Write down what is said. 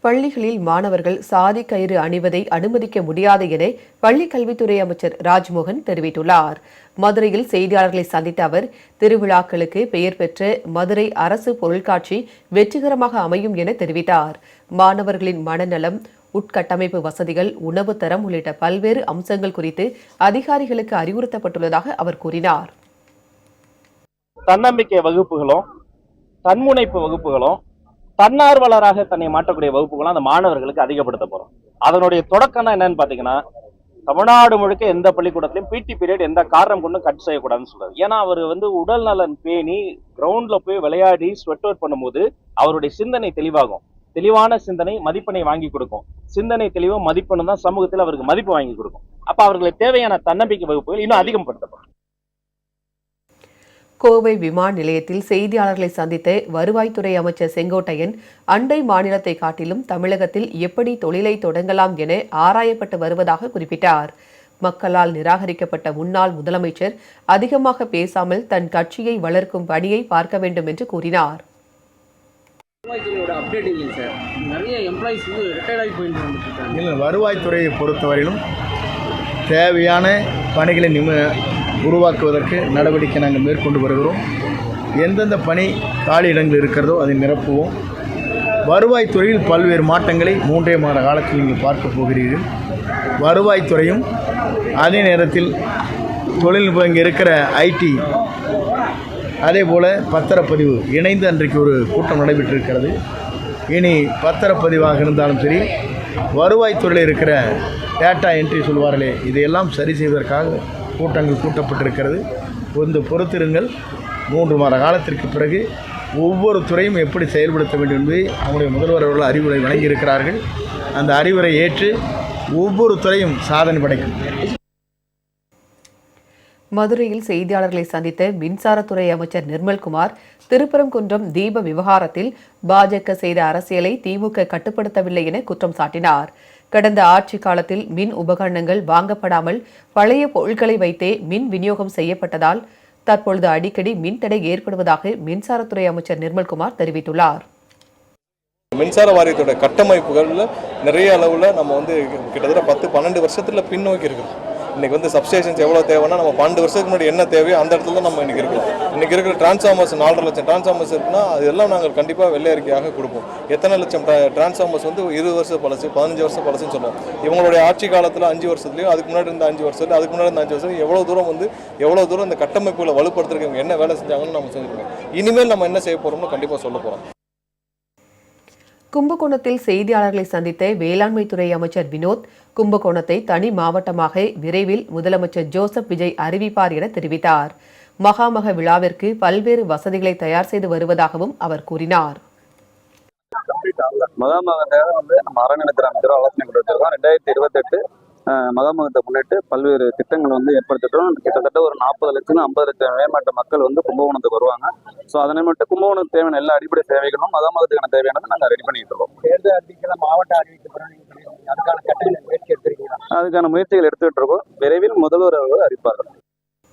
பள்ளிகளில் மாணவர்கள் சாதி கயிறு அணிவதை அனுமதிக்க முடியாது என பள்ளிக் கல்வித்துறை அமைச்சர் ராஜ்மோகன் தெரிவித்துள்ளார். மதுரையில் செய்தியாளர்களை சந்தித்த அவர், திருவிழாக்களுக்கு பெயர் பெற்ற மதுரை அரசு பொருட்காட்சி வெற்றிகரமாக அமையும் என தெரிவித்தார். மாணவர்களின் மனநலம், உட்கட்டமைப்பு வசதிகள், உணவு தரம் உள்ளிட்ட பல்வேறு அம்சங்கள் குறித்து அதிகாரிகளுக்கு அறிவுறுத்தப்பட்டுள்ளதாக அவர் கூறினார். தன்னம்பிக்கை வகுப்புகளும், தன்முனைப்பு வகுப்புகளும், தன்னார்வலராக தன்னை மாற்றக்கூடிய வகுப்புகளும் அந்த மாணவர்களுக்கு அதிகப்படுத்த போறோம். அதனுடைய தொடக்கம் என்னன்னு பாத்தீங்கன்னா, தமிழ்நாடு முழுக்க எந்த பள்ளிக்கூடத்திலையும் பிடி பீரியட் எந்த காரணம் கொண்டும் கட் செய்யக்கூடாதுன்னு சொல்றாரு. ஏன்னா அவர் உடல் நலன் பேணி கிரவுண்ட்ல போய் விளையாடி ஸ்வெட் அவுட் பண்ணும்போது அவருடைய சிந்தனை தெளிவாகும். தெளிவான சிந்தனை மதிப்பெண்ணை வாங்கி கொடுக்கும். சிந்தனை தெளிவும் மதிப்பெண்ணும் தான் சமூகத்தில் அவருக்கு மதிப்பு வாங்கி கொடுக்கும். அப்ப அவர்களுக்கு தேவையான தன்னம்பிக்கை வகுப்புகள் இன்னும் அதிகப்படுத்தப்படும். கோவை விமான நிலையத்தில் செய்தியாளர்களை சந்தித்த வருவாய்த்துறை அமைச்சர் செங்கோட்டையன், அண்டை மாநிலத்தை காட்டிலும் தமிழகத்தில் எப்படி தொழிலை தொடங்கலாம் என ஆராயப்பட்டு வருவதாக குறிப்பிட்டார். மக்களால் நிராகரிக்கப்பட்ட முன்னாள் முதலமைச்சர் அதிகமாக பேசாமல் தன் கட்சியை வளர்க்கும் பணியை பார்க்க வேண்டும் என்று கூறினார். வருவாய்த்துறையை பொறுத்தவரையிலும் தேவையான பணிகளை உருவாக்குவதற்கு நடவடிக்கை நாங்கள் மேற்கொண்டு வருகிறோம். எந்தெந்த பணி காலி இடங்கள் இருக்கிறதோ அதை நிரப்புவோம். வருவாய்த்துறையில் பல்வேறு மாற்றங்களை 3 மாத காலத்தில் நீங்கள் பார்க்க போகிறீர்கள். வருவாய்த்துறையும் அதே நேரத்தில் தொழில்நுட்பம் இங்கே இருக்கிற ஐடி, அதே போல் பத்திரப்பதிவு இணைந்து அன்றைக்கு ஒரு கூட்டம் நடைபெற்றிருக்கிறது. இனி பத்திரப்பதிவாக இருந்தாலும் சரி, வருவாய்த்துறையில் இருக்கிற டேட்டா என்ட்ரி சொல்வார்களே, இதையெல்லாம் சரி செய்வதற்காக கூட்டங்கள் கூட்டப்பட்டிருக்கிறது. கொஞ்சம் பொறுத்திருங்கள். 3 மாத காலத்திற்கு பிறகு ஒவ்வொரு துறையும் எப்படி செயல்படுத்த வேண்டும் என்பதை நம்முடைய முதல்வர் அவர்கள் அறிவுரை வழங்கியிருக்கிறார்கள். அந்த அறிவுரை ஏற்று ஒவ்வொரு துறையும் சாதனை படைக்கும். மதுரையில் செய்தியாளர்களை சந்தித்த மின்சாரத்துறை அமைச்சர் நிர்மல்குமார், திருப்பரங்குன்றம் தீப விவகாரத்தில் பாஜக செய்த அரசியலை திமுக கட்டுப்படுத்தவில்லை என குற்றம் சாட்டினார். கடந்த ஆட்சி காலத்தில் மின் உபகரணங்கள் வாங்கப்படாமல் பழைய பொருட்களை வைத்தே மின் விநியோகம் செய்யப்பட்டதால் தற்பொழுது அடிக்கடி மின்தடை ஏற்படுவதாக மின்சாரத்துறை அமைச்சர் நிர்மல்குமார் தெரிவித்துள்ளார். மின்சார வாரியத்தோட கட்டமைப்புகள்ல நிறைய அளவில் நம்ம கிட்டத்தட்ட 10-12 வருஷத்துல பின்னோக்கி இருக்கிறோம். இன்னைக்கு சப்ஸ்டேஷன்ஸ் எவ்வளோ தேவைன்னா நம்ம 12 வருஷத்துக்கு முன்னாடி என்ன தேவையோ அந்த இடத்துல நம்ம இன்னைக்கு இருக்கிறோம். இன்னைக்கு இருக்கிற டிரான்ஸ்ஃபார்மர்ஸ் 4.5 லட்சம் டிரான்ஸ்ஃபார்மர்ஸ் இருக்குன்னா அதெல்லாம் நாங்கள் கண்டிப்பாக வெள்ளை அறிக்கையாக கொடுப்போம். எத்தனை லட்சம் டிரான்ஸ்ஃபார்மர்ஸ் 20 வருஷம் பழசு, 15 வருஷம் பழசுன்னு சொல்லுவோம். இவங்களுடைய ஆட்சி காலத்தில் 5 வருஷத்துலையும், அதுக்கு முன்னாடி இருந்த 5 வருஷத்துல, அதுக்கு முன்னாடி இருந்த 5 வருஷம் எவ்வளோ தூரம் இந்த கட்டமைப்புகளை வலுப்படுத்துறதுக்கு என்ன வேலை செஞ்சாங்கன்னு நம்ம செஞ்சுருக்கோம். இனிமேல் நம்ம என்ன செய்ய போகிறோம்னு கண்டிப்பாக சொல்ல போகிறோம். கும்பகோணத்தில் செய்தியாளர்களை சந்தித்த வேளாண்மைத்துறை அமைச்சர் வினோத், கும்பகோணத்தை தனி மாவட்டமாக விரைவில் முதலமைச்சர் ஜோசப் விஜய் அறிவிப்பார் என தெரிவித்தார். மகாமக விழாவிற்கு பல்வேறு வசதிகளை தயார் செய்து வருவதாகவும் அவர் கூறினார். மகாமகத்தை நம்ம அறநிலையத்துறை அமைச்சரும் ஆலோசனை கொடுத்திருக்கோம். 2028 மகாமகத்தை முன்னிட்டு பல்வேறு திட்டங்கள் ஏற்படுத்திட்டோம். கிட்டத்தட்ட ஒரு 40 லட்சம் 50 லட்சம் மேம்பட்ட மக்கள் கும்பகோணத்துக்கு வருவாங்க. ஸோ அதனை மட்டும் கும்பகோணத்துக்கு தேவையான எல்லா அடிப்படை சேவைகளும் மகாமகத்துக்கான தேவையானதை நாங்கள் ரெடி பண்ணிட்டு இருக்கோம். அதுக்கான முயற்சிகள் எடுத்துக்கிட்டு இருக்கோம். விரைவில் முதல்வர் அவர்கள் அறிவிப்பார்கள்.